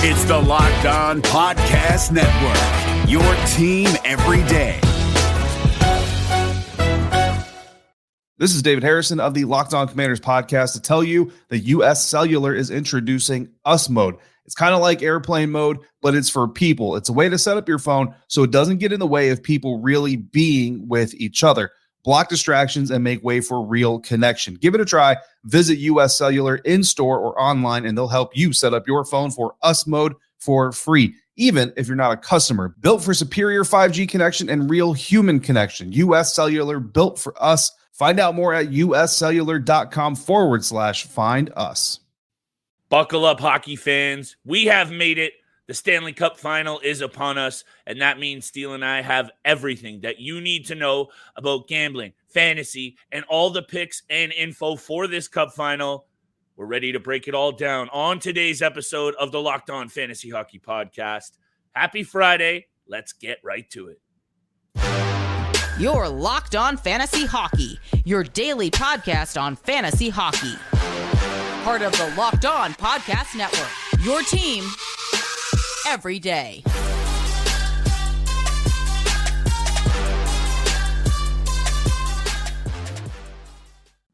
It's the Locked On Podcast Network, your team every day. This is David Harrison of the Locked On Commanders podcast to tell you that US Cellular is introducing Us Mode. It's kind of like airplane mode, but it's for people. It's a way to set up your phone so it doesn't get in the way of people really being with each other. Block distractions and make way for real connection. Give it a try. Visit US Cellular in-store or online, and they'll help you set up your phone for Us Mode for free, even if you're not a customer. Built for superior 5G connection and real human connection. US Cellular, built for us. Find out more at uscellular.com/find us. Buckle up, hockey fans. We have made it. The Stanley Cup Final is upon us, and that means Steele and I have everything that you need to know about gambling, fantasy, and all the picks and info for this Cup Final. We're ready to break it all down on today's episode of the Locked On Fantasy Hockey Podcast. Happy Friday. Let's get right to it. You're Locked On Fantasy Hockey, your daily podcast on fantasy hockey. Part of the Locked On Podcast Network, your team every day.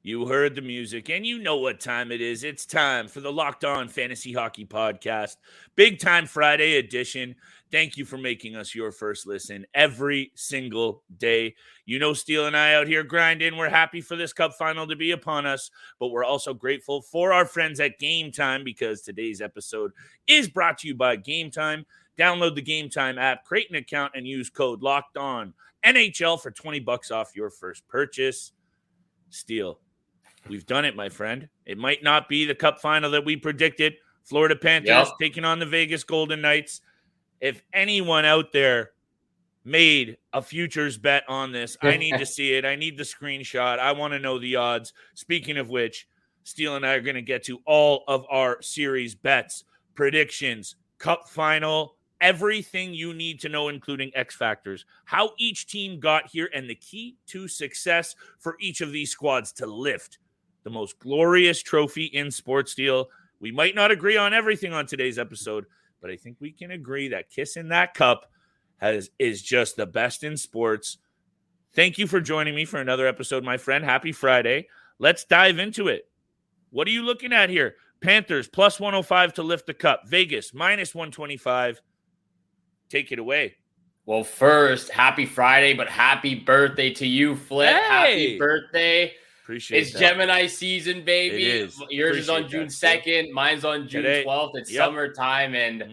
You heard the music, and you know what time it is. It's time for the Locked On Fantasy Hockey Podcast, Big Time Friday edition. Thank you for making us your first listen every single day. You know, Steele and I out here grinding. We're happy for this Cup Final to be upon us, but we're also grateful for our friends at Game Time because today's episode is brought to you by Game Time. Download the Game Time app, create an account, and use code LOCKEDON NHL for $20 off your first purchase. Steele, we've done it, my friend. It might not be the Cup Final that we predicted. Florida Panthers taking on the Vegas Golden Knights. If anyone out there made a futures bet on this, I need to see it. I need the screenshot. I want to know the odds. Speaking of which, Steele and I are going to get to all of our series bets, predictions, Cup Final, everything you need to know, including X factors, how each team got here, and the key to success for each of these squads to lift the most glorious trophy in sports. Steele, we might not agree on everything on today's episode, but I think we can agree that kissing that cup is just the best in sports. Thank you for joining me for another episode, my friend. Happy Friday. Let's dive into it. What are you looking at here? Panthers plus 105 to lift the cup. Vegas minus 125. Take it away. Well, first, happy Friday, but happy birthday to you, Flip. Hey! Happy birthday. Appreciate It's that. Gemini season, baby. It is. Yours is on Appreciate June that, 2nd. Mine's on June Today. 12th. It's Yep. summertime. And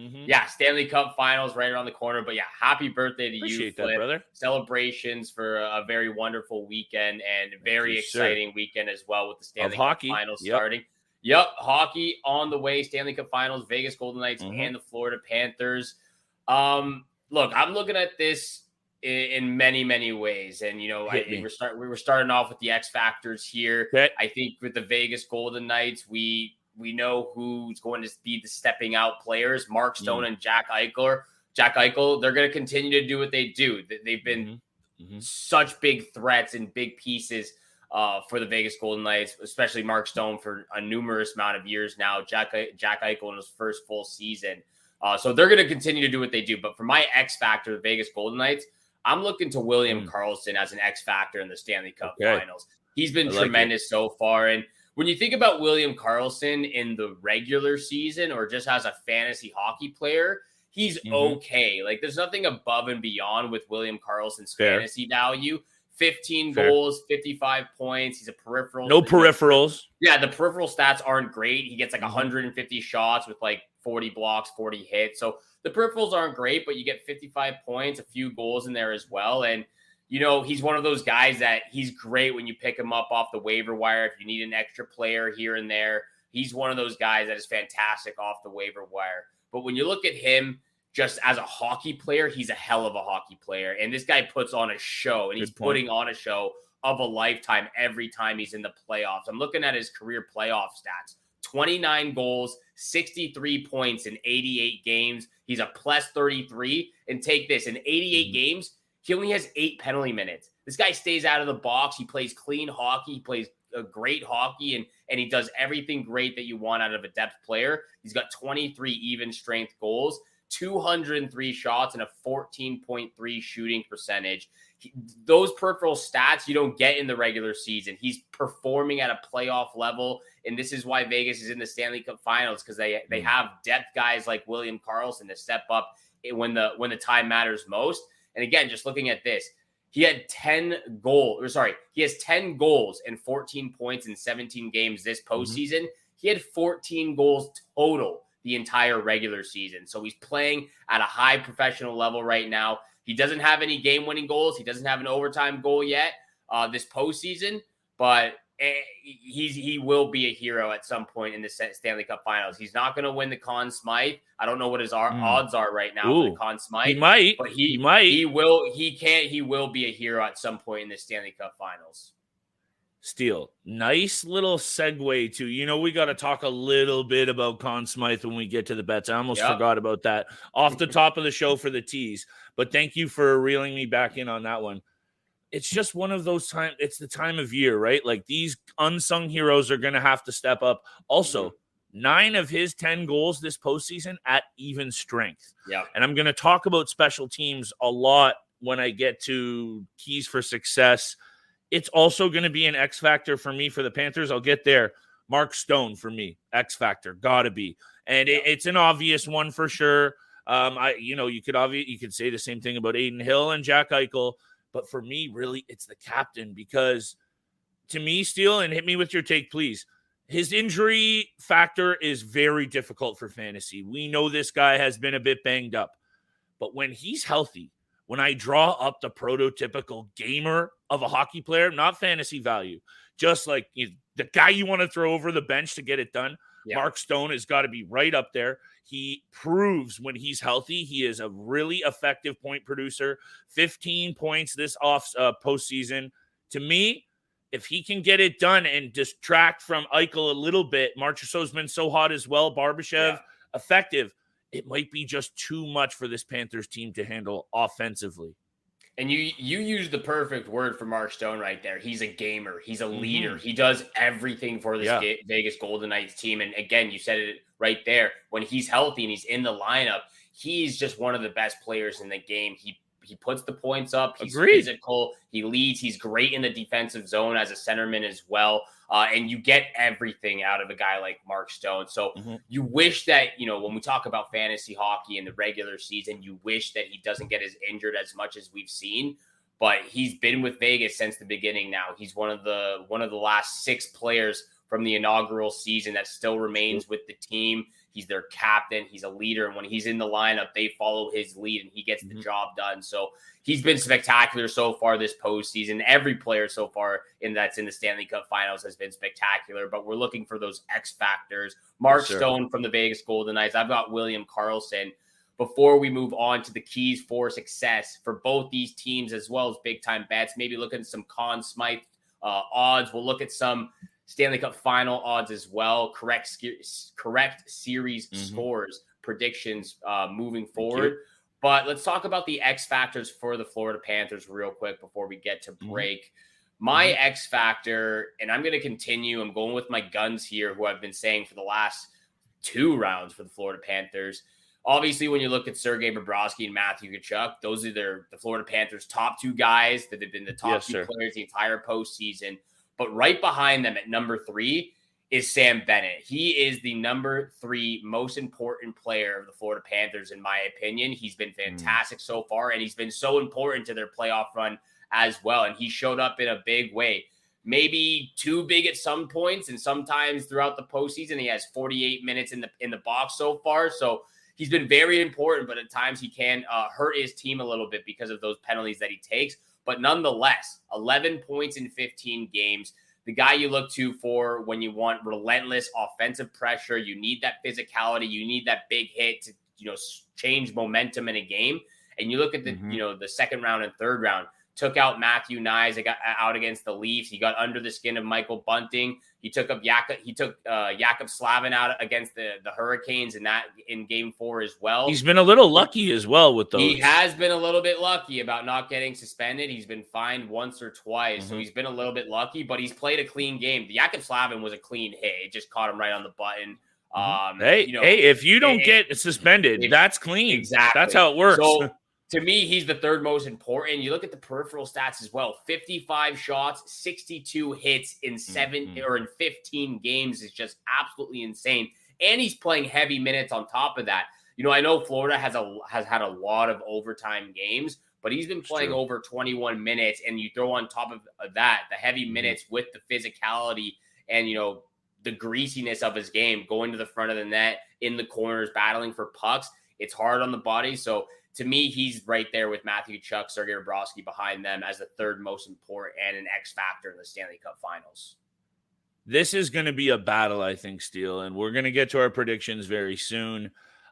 Stanley Cup Finals right around the corner. But yeah, happy birthday to Appreciate you, that, Flip. brother. Celebrations for a very wonderful weekend and very you, exciting weekend as well with the Stanley Cup hockey. Finals Yep. starting. Yep, hockey on the way. Stanley Cup Finals, Vegas Golden Knights and the Florida Panthers. Look, I'm looking at this in many, many ways. And, you know, I think we were starting off with the X factors here. Okay. I think with the Vegas Golden Knights, we know who's going to be the stepping out players, Mark Stone and Jack Eichel. They're going to continue to do what they do. They've been such big threats and big pieces for the Vegas Golden Knights, especially Mark Stone for a numerous amount of years now. Jack Eichel in his first full season. So they're going to continue to do what they do. But for my X factor, the Vegas Golden Knights, I'm looking to William Karlsson as an X factor in the Stanley Cup Finals. He's been tremendous so far. And when you think about William Karlsson in the regular season or just as a fantasy hockey player, he's okay. Like there's nothing above and beyond with William Karlsson's fantasy value. 15 goals, 55 points. He's a peripheral. No peripherals. Yeah, the peripheral stats aren't great. He gets like 150 shots with like 40 blocks, 40 hits. So the peripherals aren't great, but you get 55 points, a few goals in there as well. And, you know, he's one of those guys that he's great when you pick him up off the waiver wire. If you need an extra player here and there, he's one of those guys that is fantastic off the waiver wire. But when you look at him just as a hockey player, he's a hell of a hockey player. And this guy puts on a show, and he's putting on a show of a lifetime every time he's in the playoffs. I'm looking at his career playoff stats. 29 goals, 63 points in 88 games. He's a plus 33. And take this, in 88 games, he only has 8 penalty minutes. This guy stays out of the box. He plays clean hockey. He plays a great hockey, and he does everything great that you want out of a depth player. He's got 23 even strength goals, 203 shots, and a 14.3 shooting percentage. Those peripheral stats you don't get in the regular season. He's performing at a playoff level, and this is why Vegas is in the Stanley Cup Finals, because they have depth guys like William Karlsson to step up when the time matters most. And again, just looking at this, he had 10 goals. He has 10 goals and 14 points in 17 games this postseason. He had 14 goals total the entire regular season. So he's playing at a high professional level right now. He doesn't have any game-winning goals. He doesn't have an overtime goal yet this postseason, but he will be a hero at some point in the Stanley Cup Finals. He's not going to win the Conn Smythe. I don't know what his odds are right now for the Conn Smythe. He might, but he might. He will be a hero at some point in the Stanley Cup Finals. Steele, nice little segue to, we got to talk a little bit about Conn Smythe when we get to the bets. I almost forgot about that off the top of the show for the tease, but thank you for reeling me back in on that one. It's just one of those times. It's the time of year, right? Like these unsung heroes are going to have to step up. Also, 9 of his 10 goals this postseason at even strength. Yeah. And I'm going to talk about special teams a lot when I get to keys for success. It's also going to be an X factor for me for the Panthers. I'll get there. Mark Stone for me, X factor, gotta be, and it's an obvious one for sure. You could say the same thing about Aiden Hill and Jack Eichel, but for me, really, it's the captain, because to me, Steele, and hit me with your take, please. His injury factor is very difficult for fantasy. We know this guy has been a bit banged up, but when he's healthy, when I draw up the prototypical gamer of a hockey player, not fantasy value, just like the guy you want to throw over the bench to get it done, Mark Stone has got to be right up there. He proves when he's healthy, he is a really effective point producer. 15 points this postseason. To me, if he can get it done and distract from Eichel a little bit, Marchessault's been so hot as well, Barbashev, effective. It might be just too much for this Panthers team to handle offensively. And you used the perfect word for Mark Stone right there. He's a gamer. He's a leader. He does everything for this Vegas Golden Knights team. And again, you said it right there. When he's healthy and he's in the lineup, he's just one of the best players in the game. He puts the points up. He's physical. He leads. He's great in the defensive zone as a centerman as well. And you get everything out of a guy like Mark Stone. So you wish that, when we talk about fantasy hockey in the regular season, you wish that he doesn't get as injured as much as we've seen. But he's been with Vegas since the beginning now. He's one of the last 6 players from the inaugural season that still remains with the team. He's their captain. He's a leader. And when he's in the lineup, they follow his lead and he gets the job done. So he's been spectacular so far this postseason. Every player so far that's in the Stanley Cup Finals has been spectacular, but we're looking for those X factors. Mark Stone from the Vegas Golden Knights. I've got William Karlsson. Before we move on to the keys for success for both these teams, as well as big time bets, maybe look at some Conn Smythe odds. We'll look at some Stanley Cup Final odds as well, correct series scores, predictions moving forward. But let's talk about the X factors for the Florida Panthers real quick before we get to break. My X factor, and I'm going to continue, I'm going with my guns here, who I've been saying for the last 2 rounds for the Florida Panthers. Obviously, when you look at Sergei Bobrovsky and Matthew Tkachuk, those are the Florida Panthers' top 2 guys that have been the top 2 players the entire postseason. But right behind them at number 3 is Sam Bennett. He is the number 3 most important player of the Florida Panthers, in my opinion. He's been fantastic so far, and he's been so important to their playoff run as well. And he showed up in a big way. Maybe too big at some points, and sometimes throughout the postseason, he has 48 minutes in the box so far. So he's been very important, but at times he can hurt his team a little bit because of those penalties that he takes. But nonetheless, 11 points in 15 games. The guy you look to for when you want relentless offensive pressure, you need that physicality, you need that big hit to change momentum in a game. And you look at the the second round and third round, took out Matthew Nyes. They got out against the Leafs. He got under the skin of Michael Bunting. He took Jakub Slavin out against the Hurricanes in game 4 as well. He's been a little lucky as well with those. He has been a little bit lucky about not getting suspended. He's been fined once or twice, so he's been a little bit lucky, but he's played a clean game. The Jakub Slavin was a clean hit. It just caught him right on the button. Hey, if you don't get suspended, that's clean. Exactly. That's how it works. So to me, he's the third most important. You look at the peripheral stats as well. 55 shots, 62 hits in 15 games is just absolutely insane. And he's playing heavy minutes on top of that. I know Florida has had a lot of overtime games, but he's been playing over 21 minutes. And you throw on top of that the heavy minutes with the physicality and, the greasiness of his game, going to the front of the net, in the corners, battling for pucks. It's hard on the body. So to me, he's right there with Matthew Tkachuk, Sergei Bobrovsky behind them as the third most important and an X factor in the Stanley Cup Finals. This is going to be a battle, I think, Steele, and we're going to get to our predictions very soon.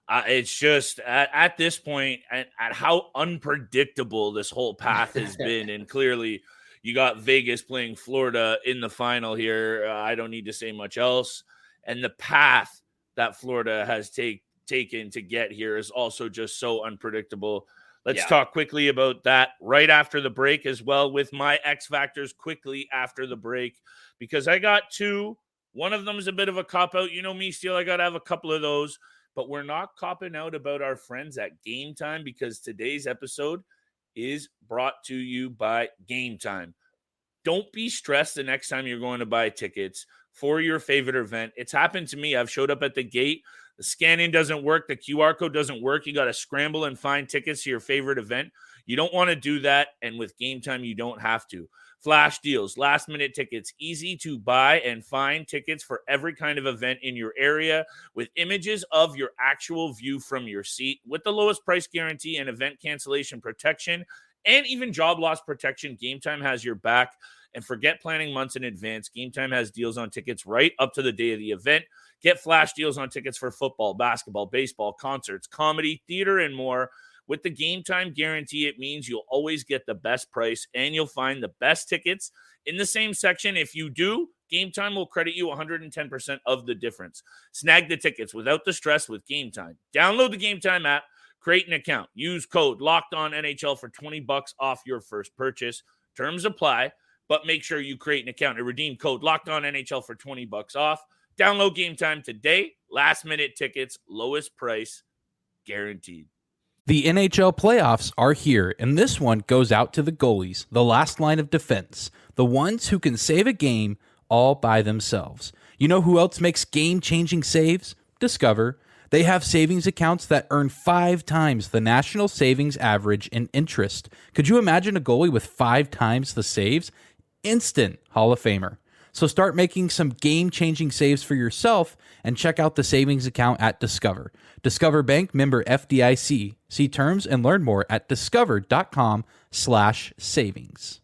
It's just at this point, at how unpredictable this whole path has been, and clearly you got Vegas playing Florida in the final here. I don't need to say much else. And the path that Florida has taken to get here is also just so unpredictable. Let's talk quickly about that right after the break as well, with my X factors quickly after the break, because I got two. One of them is a bit of a cop-out. You know me, Steele, I got to have a couple of those. But we're not copping out about our friends at Game Time, because today's episode is brought to you by Game Time. Don't be stressed the next time you're going to buy tickets for your favorite event. It's happened to me. I've showed up at the gate. The scanning doesn't work. The QR code doesn't work. You got to scramble and find tickets to your favorite event. You don't want to do that. And with Game Time, you don't have to. Flash deals, last minute tickets, easy to buy and find tickets for every kind of event in your area with images of your actual view from your seat, with the lowest price guarantee and event cancellation protection and even job loss protection. Game Time has your back. And forget planning months in advance. Game Time has deals on tickets right up to the day of the event. Get flash deals on tickets for football, basketball, baseball, concerts, comedy, theater, and more. With the Game Time guarantee, it means you'll always get the best price and you'll find the best tickets in the same section. If you do, Game Time will credit you 110% of the difference. Snag the tickets without the stress with Game Time. Download the Game Time app, create an account, use code LOCKEDONNHL for $20 off your first purchase. Terms apply, but make sure you create an account and redeem code LOCKEDONNHL for $20 off. Download Game Time today. Last minute tickets, lowest price guaranteed. The NHL playoffs are here, and this one goes out to the goalies, the last line of defense, the ones who can save a game all by themselves. You know who else makes game-changing saves? Discover. They have savings accounts that earn 5 times the national savings average in interest. Could you imagine a goalie with 5 times the saves? Instant Hall of Famer. So start making some game-changing saves for yourself and check out the savings account at Discover. Discover Bank, member FDIC. See terms and learn more at discover.com/savings.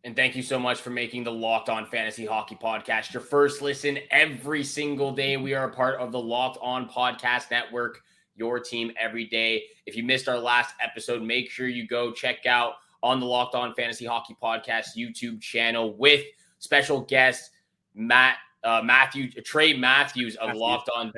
And thank you so much for making the Locked On Fantasy Hockey Podcast your first listen every single day. We are a part of the Locked On Podcast Network, your team every day. If you missed our last episode, make sure you go check out on the Locked On Fantasy Hockey Podcast YouTube channel with special guest Trey Matthews of Locked On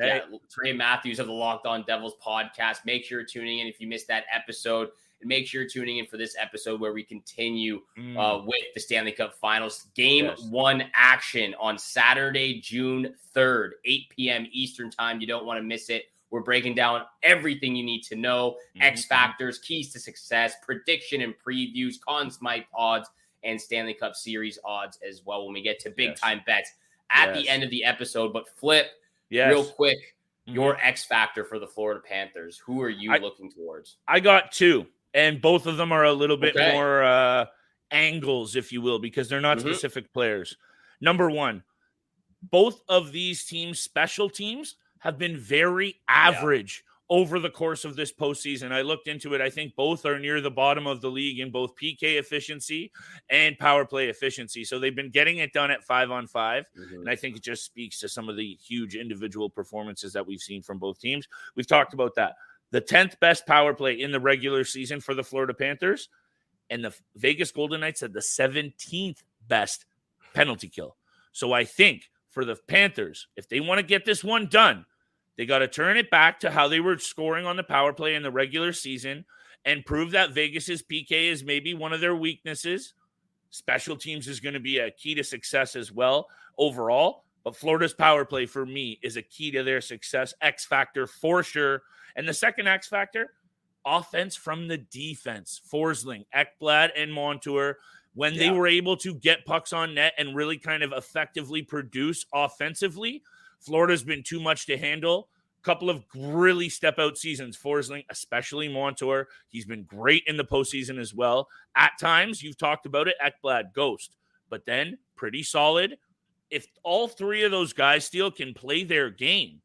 Trey Matthews of the Locked On Devils podcast. Make sure you're tuning in if you missed that episode, and make sure you're tuning in for this episode where we continue with the Stanley Cup Finals. Game 1 action on Saturday, June 3rd, 8 p.m. Eastern Time. You don't want to miss it. We're breaking down everything you need to know, X factors, keys to success, prediction and previews, Conn Smythe odds, and Stanley Cup Series odds as well when we get to big-time bets at the end of the episode. But Flip, real quick, your X factor for the Florida Panthers. Who are you looking towards? I got 2, and both of them are a little bit more angles, if you will, because they're not specific players. Number 1, both of these teams' special teams have been very average over the course of this postseason. I looked into it. I think both are near the bottom of the league in both PK efficiency and power play efficiency. So they've been getting it done at 5-on-5. And I think it just speaks to some of the huge individual performances that we've seen from both teams. We've talked about that. The 10th best power play in the regular season for the Florida Panthers. and the Vegas Golden Knights had the 17th best penalty kill. So I think for the Panthers, if they want to get this one done, they got to turn it back to how they were scoring on the power play in the regular season and prove that Vegas's PK is maybe one of their weaknesses. Special teams is going to be a key to success as well overall. But Florida's power play for me is a key to their success. X factor for sure. And the second X factor, offense from the defense. Forsling, Ekblad, and Montour, when they were able to get pucks on net and really kind of effectively produce offensively, Florida's been too much to handle. Couple of really step-out seasons. Forsling, especially Montour, he's been great in the postseason as well. At times, you've talked about it, Ekblad, ghost. But then, pretty solid. If all three of those guys still can play their game,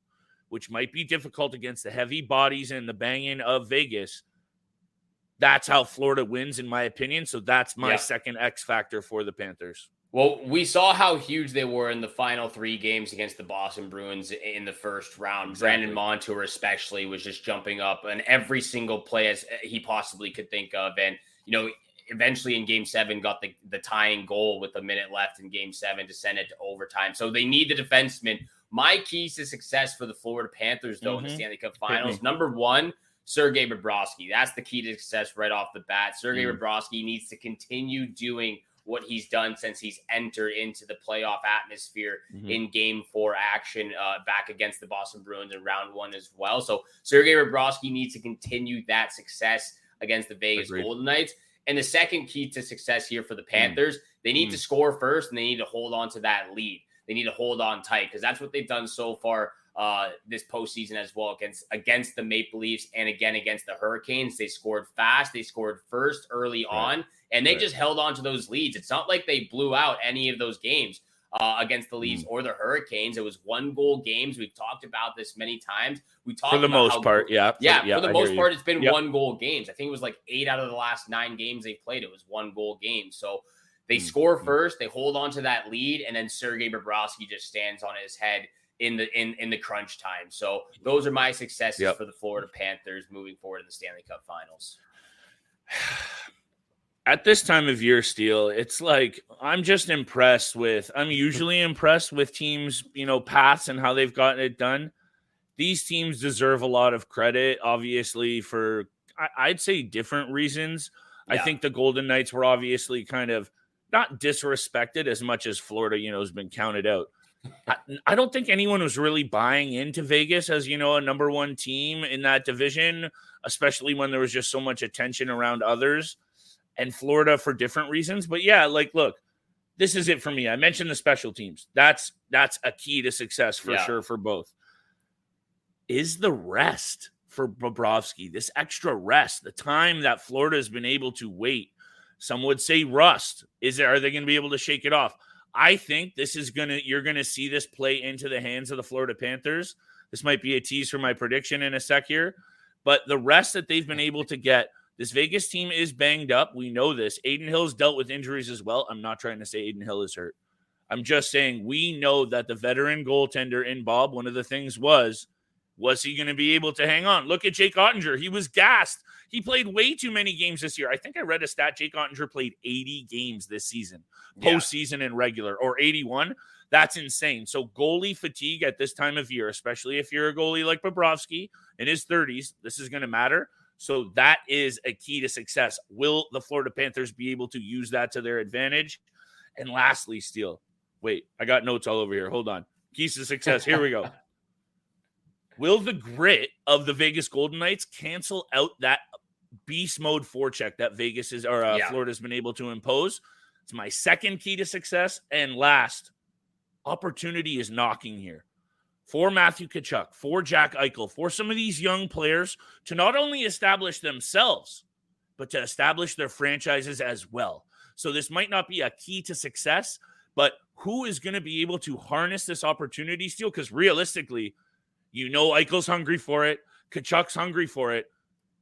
which might be difficult against the heavy bodies and the banging of Vegas, that's how Florida wins, in my opinion. So that's my second X factor for the Panthers. Well, we saw how huge they were in the final 3 games against the Boston Bruins in the first round. Exactly. Brandon Montour especially was just jumping up and every single play as he possibly could think of. And, eventually in Game 7 got the tying goal with a minute left in Game 7 to send it to overtime. So they need the defenseman. My keys to success for the Florida Panthers, though, in the Stanley Cup Finals, number 1, Sergei Bobrovsky. That's the key to success right off the bat. Sergei Bobrovsky needs to continue doing what he's done since he's entered into the playoff atmosphere in Game 4 action back against the Boston Bruins in round 1 as well. So Sergei Bobrovsky needs to continue that success against the Vegas Golden Knights. And the second key to success here for the Panthers, they need to score first and they need to hold on to that lead. They need to hold on tight because that's what they've done so far this postseason as well against the Maple Leafs and again against the Hurricanes. They scored fast. They scored first early on, and they just held on to those leads. It's not like they blew out any of those games against the Leafs or the Hurricanes. It was 1-goal games. We've talked about this many times. We talked for the about most part, for the most part, it's been 1-goal games. I think it was like 8 out of the last 9 games they played. It was 1-goal games. So they score first, they hold on to that lead, and then Sergei Bobrovsky just stands on his head in the crunch time. So those are my successes for the Florida Panthers moving forward in the Stanley Cup Finals. At this time of year, Steele, it's like I'm usually impressed with teams, paths and how they've gotten it done. These teams deserve a lot of credit, obviously, for I'd say different reasons. I think the Golden Knights were obviously kind of not disrespected as much as Florida, has been counted out. I don't think anyone was really buying into Vegas as, a number 1 team in that division, especially when there was just so much attention around others and Florida for different reasons. But look, this is it for me. I mentioned the special teams. That's a key to success for sure for both. Is the rest for Bobrovsky, this extra rest, the time that Florida has been able to wait. Some would say rust. Are they going to be able to shake it off? I think you're going to see this play into the hands of the Florida Panthers. This might be a tease for my prediction in a sec here, but the rest that they've been able to get, this Vegas team is banged up. We know this. Aiden Hill's dealt with injuries as well. I'm not trying to say Aiden Hill is hurt. I'm just saying we know that the veteran goaltender in Bob, one of the things was he going to be able to hang on? Look at Jake Ottinger. He was gassed. He played way too many games this year. I think I read a stat. Jake Ottinger played 80 games this season, postseason and regular, or 81. That's insane. So goalie fatigue at this time of year, especially if you're a goalie like Bobrovsky in his 30s, this is going to matter. So that is a key to success. Will the Florida Panthers be able to use that to their advantage? And lastly, Steele. Wait, I got notes all over here. Hold on. Keys to success. Here we go. Will the grit of the Vegas Golden Knights cancel out that beast mode forecheck that Florida's been able to impose? It's my second key to success. And last, opportunity is knocking here for Matthew Tkachuk, for Jack Eichel, for some of these young players to not only establish themselves, but to establish their franchises as well. So this might not be a key to success, but who is going to be able to harness this opportunity, Steele? Because realistically, Eichel's hungry for it. Tkachuk's hungry for it.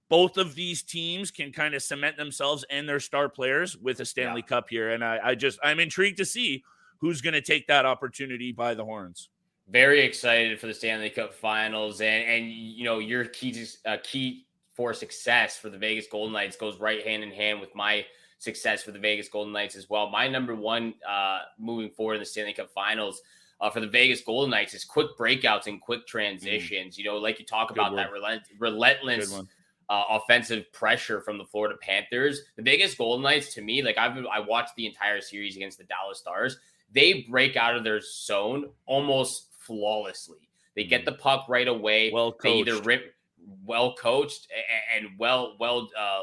Both of these teams can kind of cement themselves and their star players with a Stanley Cup here. And I'm intrigued to see who's going to take that opportunity by the horns. Very excited for the Stanley Cup Finals. And your key for success for the Vegas Golden Knights goes right hand in hand with my success for the Vegas Golden Knights as well. My number one moving forward in the Stanley Cup Finals for the Vegas Golden Knights is quick breakouts and quick transitions. You know, like you talk about that relentless offensive pressure from the Florida Panthers. The Vegas Golden Knights, to me, like I watched the entire series against the Dallas Stars. They break out of their zone almost flawlessly. They get the puck right away. They either well coached and well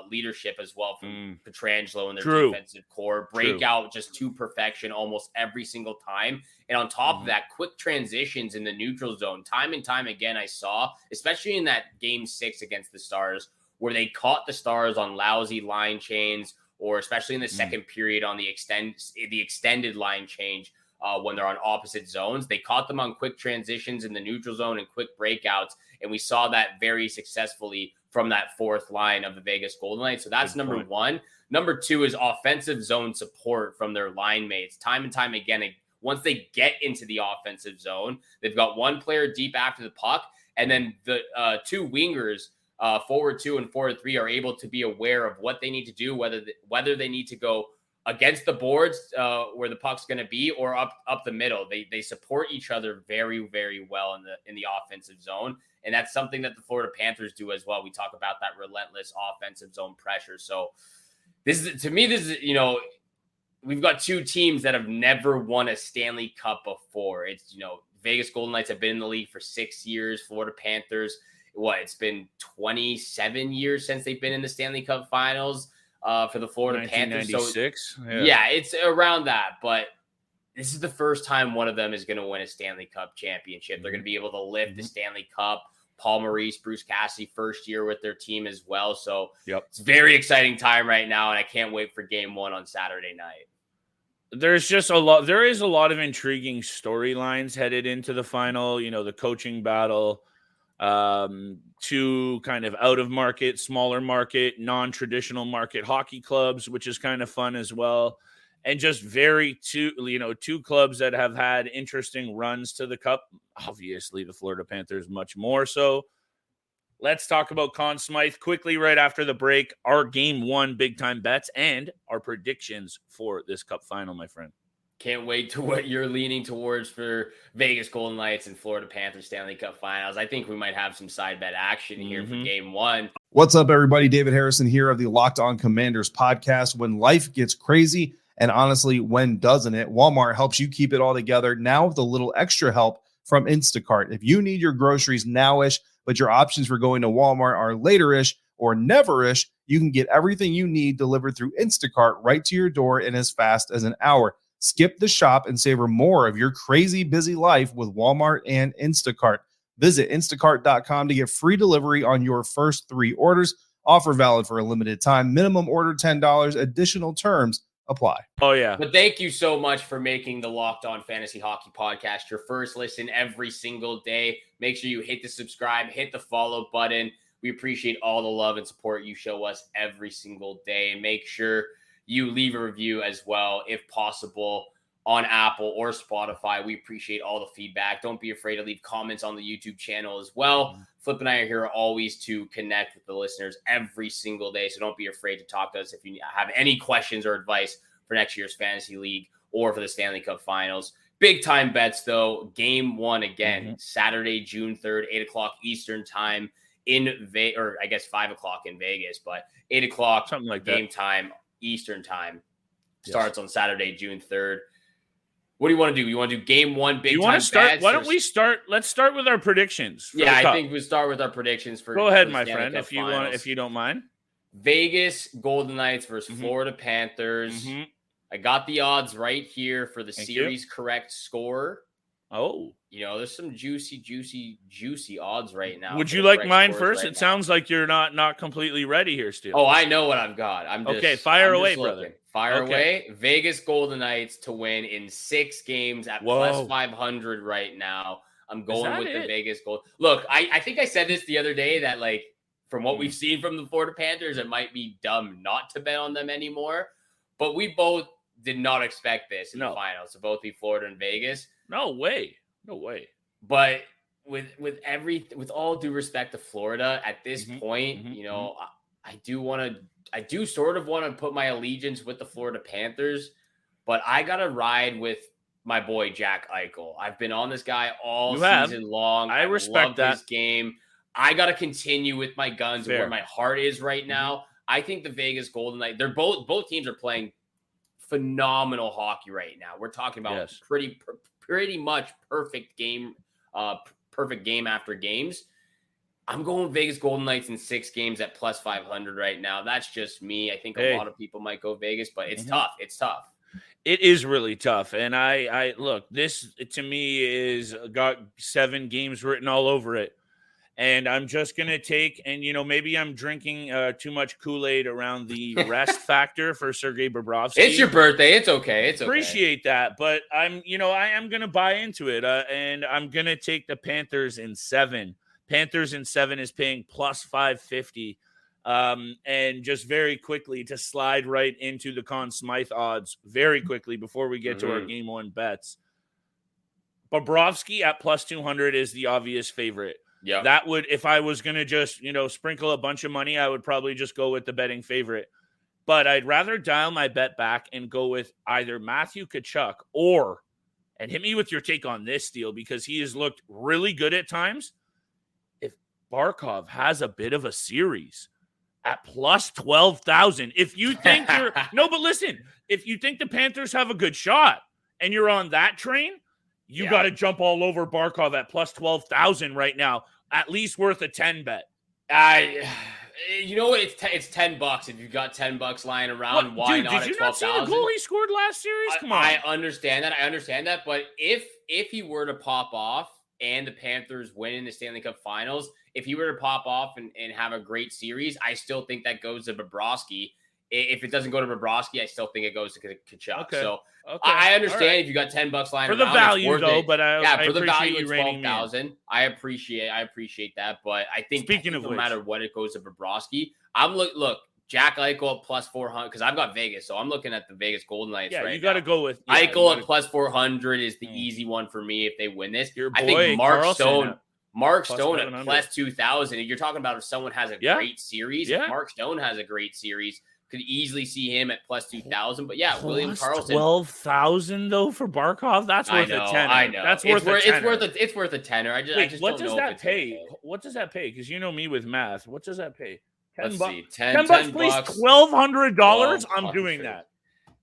leadership as well from Pietrangelo and their defensive core. Break out just to perfection almost every single time. And on top of that, quick transitions in the neutral zone. Time and time again, I saw, especially in that game 6 against the Stars, where they caught the Stars on lousy line chains, or especially in the second period on the extended line change when they're on opposite zones. They caught them on quick transitions in the neutral zone and quick breakouts. And we saw that very successfully from that fourth line of the Vegas Golden Knights. So that's number one. Number two is offensive zone support from their line mates. Time and time again, once they get into the offensive zone, they've got one player deep after the puck, and then the two wingers, forward 2 and forward 3, are able to be aware of what they need to do, whether they need to go against the boards where the puck's going to be, or up the middle. They support each other very, very well in the offensive zone. And that's something that the Florida Panthers do as well. We talk about that relentless offensive zone pressure. So this is, you know, we've got two teams that have never won a Stanley Cup before. It's, you know, Vegas Golden Knights have been in the league for 6 years. Florida Panthers, it's been 27 years since they've been in the Stanley Cup Finals for the Florida Panthers. 1996. So, yeah, it's around that. But this is the first time one of them is going to win a Stanley Cup championship. They're going to be able to lift the Stanley Cup. Paul Maurice, Bruce Cassidy, first year with their team as well. So it's a very exciting time right now, and I can't wait for game 1 on Saturday night. There is a lot of intriguing storylines headed into the final. You know, the coaching battle, two kind of out of market, smaller market, non-traditional market hockey clubs, which is kind of fun as well. And just two clubs that have had interesting runs to the cup. Obviously, the Florida Panthers much more so. Let's talk about Conn Smythe quickly right after the break. Our game 1 big time bets and our predictions for this cup final, my friend. Can't wait to what you're leaning towards for Vegas Golden Knights and Florida Panthers Stanley Cup Finals. I think we might have some side bet action here for game 1. What's up, everybody? David Harrison here of the Locked On Commanders podcast. When life gets crazy, and honestly, when doesn't it? Walmart helps you keep it all together now with a little extra help from Instacart. If you need your groceries now-ish, but your options for going to Walmart are later-ish or never-ish, you can get everything you need delivered through Instacart right to your door in as fast as an hour. Skip the shop and savor more of your crazy busy life with Walmart and Instacart. Visit instacart.com to get free delivery on your first 3 orders. Offer valid for a limited time. Minimum order $10. Additional terms apply. Oh, yeah. But thank you so much for making the Locked On Fantasy Hockey Podcast your first listen every single day. Make sure you hit the subscribe, hit the follow button. We appreciate all the love and support you show us every single day. And make sure you leave a review as well, if possible, on Apple or Spotify. We appreciate all the feedback. Don't be afraid to leave comments on the YouTube channel as well. Flip and I are here always to connect with the listeners every single day. So don't be afraid to talk to us if you have any questions or advice for next year's fantasy league or for the Stanley Cup Finals. Big time bets, though. Game 1 again, Saturday, June 3rd, 8 o'clock Eastern time in Vegas, or I guess 5 o'clock in Vegas, but 8 o'clock something like game that. Time, Eastern time. Starts on Saturday, June 3rd. What do you want to do? You want to do game 1 big time bets? Why don't we start? Let's start with our predictions. Yeah, I think we start with our predictions for. Go ahead, for my Stanley friend, Cup if you Finals. want, if you don't mind. Vegas Golden Knights versus Florida Panthers. I got the odds right here for the series correct score. Oh, you know, there's some juicy odds right now. Would you like mine first? It sounds like you're not completely ready here, still. Oh, I know what I've got. Fire away, brother. Fire away. Vegas Golden Knights to win in 6 games at plus 500 right now. I'm going with the Vegas Gold. Look, I think I said this the other day that, like, from what we've seen from the Florida Panthers, it might be dumb not to bet on them anymore. But we both did not expect this in the finals to both be Florida and Vegas. No way. But with all due respect to Florida at this point, you know, I do want to do sort of want to put my allegiance with the Florida Panthers, but I got to ride with my boy Jack Eichel. I've been on this guy all season long. I respect that. His game. I got to continue with my guns where my heart is right now. I think the Vegas Golden Knights, both teams are playing phenomenal hockey right now. We're talking about pretty much perfect game after games. I'm going Vegas Golden Knights in 6 games at plus 500 right now. That's just me. I think a lot of people might go Vegas, but it's tough. It's tough. It is really tough. And I look, this to me is got 7 games written all over it. And I'm just going to take, and, maybe I'm drinking too much Kool-Aid around the rest factor for Sergei Bobrovsky. It's your birthday. It's okay. Appreciate that. But I am going to buy into it. And I'm going to take the Panthers in 7. Panthers in 7 is paying plus 550. And just very quickly to slide right into the Conn Smythe odds very quickly before we get to our game 1 bets. Bobrovsky at plus 200 is the obvious favorite. Yeah, that would, if I was going to just, sprinkle a bunch of money, I would probably just go with the betting favorite. But I'd rather dial my bet back and go with either Matthew Tkachuk and hit me with your take on this deal, because he has looked really good at times. If Barkov has a bit of a series at plus 12,000, if you think but listen, if you think the Panthers have a good shot and you're on that train, you got to jump all over Barkov at plus 12,000 right now. At least worth a 10 bet. It's $10. If you've got $10 lying around, why not? Did you not see the goal he scored last series? Come on. I understand that. But if he were to pop off and the Panthers win in the Stanley Cup Finals, if he were to pop off and have a great series, I still think that goes to Bobrovsky. If it doesn't go to Bobrovsky, I still think it goes to Tkachuk. Okay. So I understand if you got $10 lying for the around, value, it's though. it. But I for the value of 12,000, I appreciate that. But I think no matter what, it goes to Bobrovsky. Look, Jack Eichel at plus 400 because I've got Vegas, so I'm looking at the Vegas Golden Knights. Yeah, right you got to go with Eichel at plus 400 is the easy one for me if they win this. Your boy, I think Mark Stone at plus 2,000. You're talking about if someone has a great series. If Mark Stone has a great series, could easily see him at plus 2,000. But yeah, William Karlsson. 12,000 though for Barkov. That's worth a tenner. I know. That's worth a tenner. It's worth a tenner. I just what don't does know that pay? What does that pay? Because you know me with math. What does that pay? Let's see. $10 please. $1,200. I'm doing that.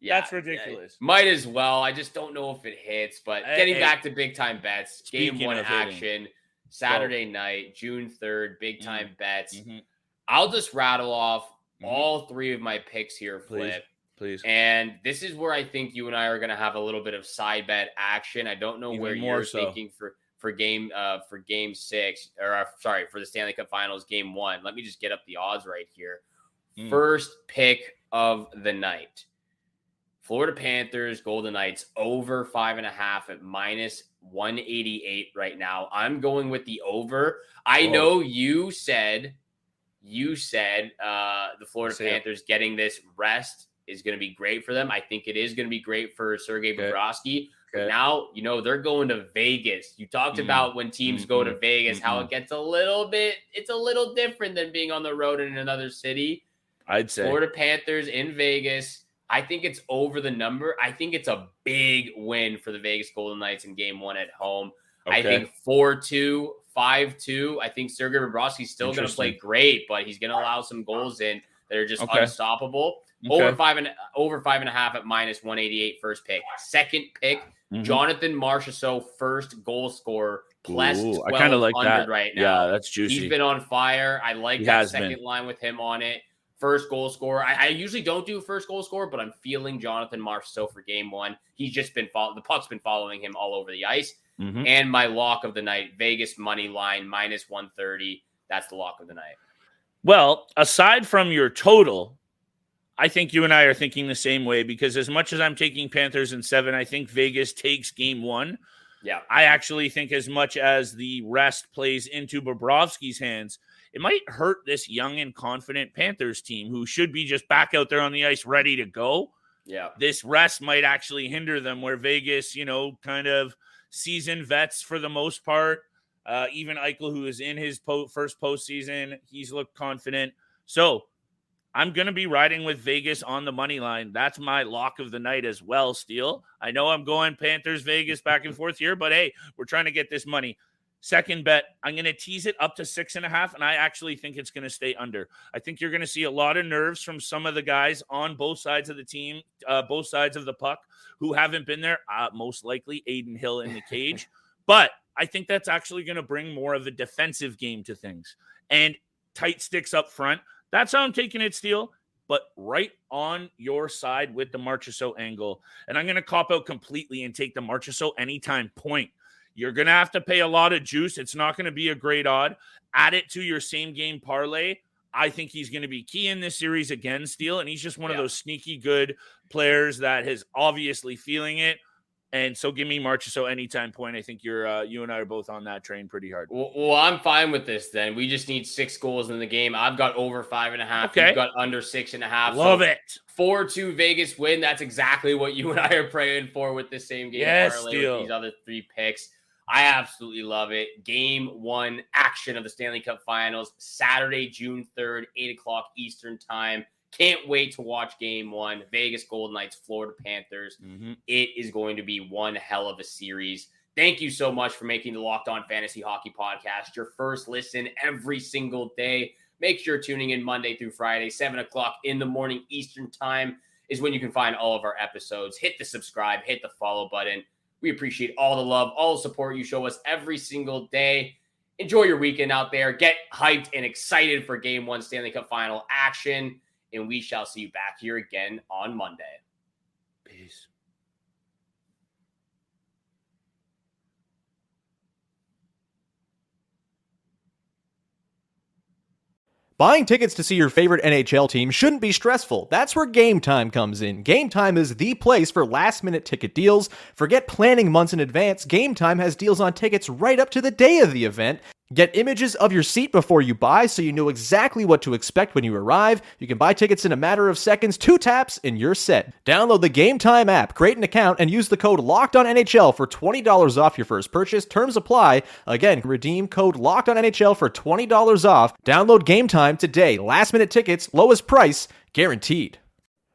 Yeah, that's ridiculous. Yeah. Might as well. I just don't know if it hits. But getting back to big time bets, game 1 action, Saturday night, June 3rd, big time bets. I'll just rattle off all 3 of my picks here, Flip. Please. And this is where I think you and I are going to have a little bit of side bet action. I don't know where you're thinking for game 6, or sorry, for the Stanley Cup Finals game 1. Let me just get up the odds right here. First pick of the night. Florida Panthers, Golden Knights over 5.5 at minus 188 right now. I'm going with the over. I know you said the Florida Panthers getting this rest is going to be great for them. I think it is going to be great for Sergei Bobrovsky. Now, they're going to Vegas. You talked about when teams go to Vegas, how it gets it's a little different than being on the road in another city. I'd say Florida Panthers in Vegas. I think it's over the number. I think it's a big win for the Vegas Golden Knights in game 1 at home. I think 4-2, 5-2. I think Sergei Bobrovsky's still going to play great, but he's going to allow some goals in that are just unstoppable. Over 5.5 at minus 188 first pick. Second pick, Jonathan Marchessault, first goal scorer, plus 1,200 I kind of like that right now. Yeah, that's juicy. He's been on fire. I like that second line with him on it. First goal scorer. I usually don't do first goal scorer, but I'm feeling Jonathan Marchessault for game 1. He's just been the puck's been following him all over the ice. And my lock of the night, Vegas money line minus 130. That's the lock of the night. Well, aside from your total, I think you and I are thinking the same way, because as much as I'm taking Panthers in 7, I think Vegas takes game 1. Yeah. I actually think as much as the rest plays into Bobrovsky's hands, it might hurt this young and confident Panthers team who should be just back out there on the ice ready to go. Yeah. This rest might actually hinder them, where Vegas, kind of seasoned vets for the most part. Even Eichel, who is in his first postseason, he's looked confident. So I'm going to be riding with Vegas on the money line. That's my lock of the night as well, Steele. I know I'm going Panthers, Vegas back and forth here, but hey, we're trying to get this money. Second bet, I'm going to tease it up to 6.5, and I actually think it's going to stay under. I think you're going to see a lot of nerves from some of the guys on both sides of the team, both sides of the puck, who haven't been there. Most likely Aiden Hill in the cage. But I think that's actually going to bring more of a defensive game to things. And tight sticks up front. That's how I'm taking it, Steele. But right on your side with the Marchessault angle. And I'm going to cop out completely and take the Marchessault anytime point. You're going to have to pay a lot of juice. It's not going to be a great odd. Add it to your same game parlay. I think he's going to be key in this series again, Steele. And he's just one of those sneaky good players that is obviously feeling it. And so give me Marchessault anytime point. I think you and I are both on that train pretty hard. Well, I'm fine with this then. We just need 6 goals in the game. I've got over 5.5. Okay. You've got under 6.5. Love it. 4-2 Vegas win. That's exactly what you and I are praying for with the same game parlay with these other 3 picks. I absolutely love it. Game 1 action of the Stanley Cup Finals, Saturday, June 3rd, 8 o'clock Eastern time. Can't wait to watch game 1. Vegas Golden Knights, Florida Panthers. It is going to be one hell of a series. Thank you so much for making the Locked On Fantasy Hockey Podcast your first listen every single day. Make sure you're tuning in Monday through Friday, 7 o'clock in the morning Eastern time is when you can find all of our episodes. Hit the subscribe, hit the follow button. We appreciate all the love, all the support you show us every single day. Enjoy your weekend out there. Get hyped and excited for Game 1 Stanley Cup Final action. And we shall see you back here again on Monday. Peace. Buying tickets to see your favorite NHL team shouldn't be stressful. That's where Game Time comes in. Game Time is the place for last-minute ticket deals. Forget planning months in advance. Game Time has deals on tickets right up to the day of the event. Get images of your seat before you buy so you know exactly what to expect when you arrive. You can buy tickets in a matter of seconds, 2 taps, and you're set. Download the Game Time app, create an account, and use the code LOCKEDONNHL for $20 off your first purchase. Terms apply. Again, redeem code LOCKEDONNHL for $20 off. Download Game Time today. Last-minute tickets, lowest price, guaranteed.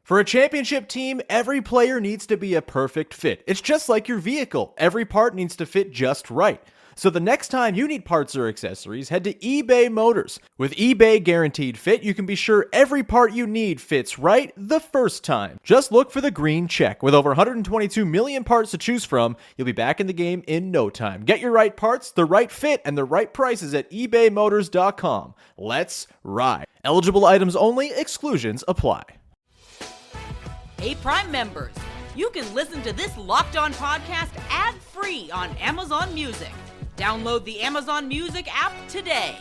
For a championship team, every player needs to be a perfect fit. It's just like your vehicle. Every part needs to fit just right. So the next time you need parts or accessories, head to eBay Motors. With eBay Guaranteed Fit, you can be sure every part you need fits right the first time. Just look for the green check. With over 122 million parts to choose from, you'll be back in the game in no time. Get your right parts, the right fit, and the right prices at ebaymotors.com. Let's ride. Eligible items only. Exclusions apply. Hey, Prime members, you can listen to this Locked On podcast ad-free on Amazon Music. Download the Amazon Music app today.